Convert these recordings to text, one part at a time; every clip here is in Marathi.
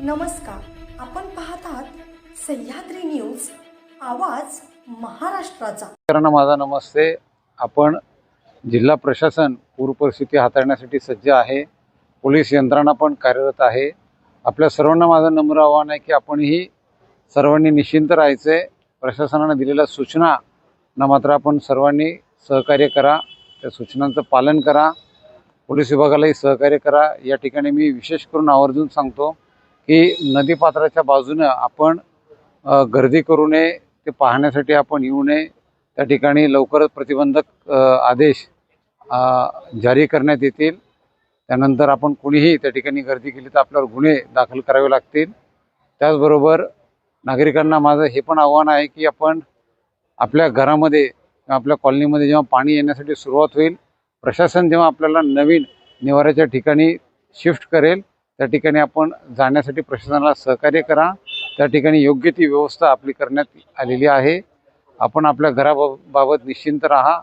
नमस्कार, आपण पाहत आहात सह्याद्री न्यूज, आवाज महाराष्ट्राचा। मित्रांनो, माझा नमस्ते। आपण जिल्हा प्रशासन पूर परिस्थिती हाताळण्यासाठी सज्ज आहे। पोलीस यंत्रणा पण कार्यरत आहे। आपल्या सर्वांना माझं नम्र आवाहन आहे की आपणही सर्वांनी निश्चिंत राहायचे। प्रशासनाने दिलेल्या सूचना ना मात्र आपण सर्वांनी सहकार्य करा, त्या सूचनांचं पालन करा, पोलीस विभागालाही सहकार्य करा। या ठिकाणी मी विशेष करून आवर्जून सांगतो की नदीपात्राच्या बाजूने आपण गर्दी करू नये, ते पाहण्यासाठी आपण येऊ नये। त्या ठिकाणी लवकरच प्रतिबंधक आदेश जारी करण्यात येतील। त्यानंतर आपण कुणीही त्या ठिकाणी गर्दी केली तर आपल्यावर गुन्हे दाखल करावे लागतील। त्याचबरोबर नागरिकांना माझं हे पण आव्हान आहे की आपण आपल्या घरामध्ये आपल्या कॉलनीमध्ये जेव्हा पाणी येण्यासाठी सुरुवात होईल, प्रशासन जेव्हा आपल्याला नवीन निवाऱ्याच्या ठिकाणी शिफ्ट करेल त्या ठिकाणी आपण जाण्यासाठी प्रशासनाला सहकार्य करा। त्या ठिकाणी योग्य ती व्यवस्था आपली करण्यात आलेली आहे। आपण आपल्या घराबाबत निश्चिंत राहा,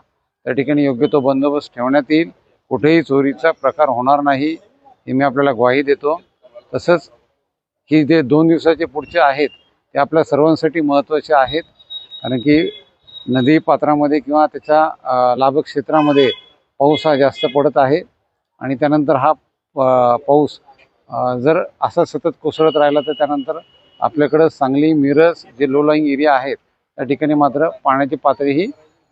त्या ठिकाणी योग्य तो बंदोबस्त ठेवण्यात येईल। कुठेही चोरीचा प्रकार होणार नाही हे मी आपल्याला ग्वाही देतो। तसंच की जे 2 दिवसाचे पुढचे आहेत ते आपल्या सर्वांसाठी महत्त्वाचे आहेत, कारण की नदी पात्रामध्ये किंवा त्याच्या लाभक क्षेत्रामध्ये पाऊस हा जास्त पडत आहे आणि त्यानंतर हा पाऊस जर असा सतत कोसळत राहिला तर त्यानंतर आपल्याकडे सांगली, मिरज जे लो लाईंग एरिया आहेत त्या ठिकाणी मात्र पाण्याची पातळी ही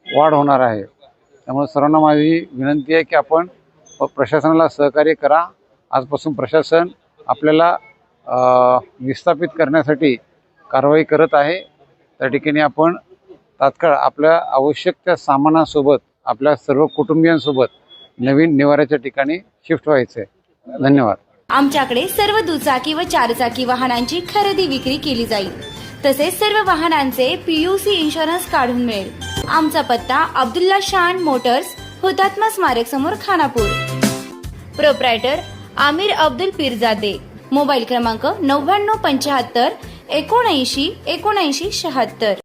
वाढ होणार आहे। त्यामुळे सर्वांना माझी विनंती आहे की आपण प्रशासनाला सहकार्य करा। आजपासून प्रशासन आपल्याला विस्थापित करण्यासाठी कारवाई करत आहे। त्या ठिकाणी आपण तात्काळ आपल्या आवश्यक त्या सामानासोबत आपल्या सर्व कुटुंबियांसोबत नवीन निवाऱ्याच्या ठिकाणी शिफ्ट व्हायचे। धन्यवाद। आमच्याकडे सर्व दुचाकी व चारचाकी वाहनांची खरेदी विक्री केली जाईल। तसेच सर्व वाहनांचे PUC इन्शुरन्स काढून मिळेल। आमचा पत्ता अब्दुल्ला शान मोटर्स, हुतात्मा स्मारक समोर, खानापूर। प्रोप्रायटर आमिर अब्दुल पीरजादे। मोबाईल क्रमांक 9975 79 79 76।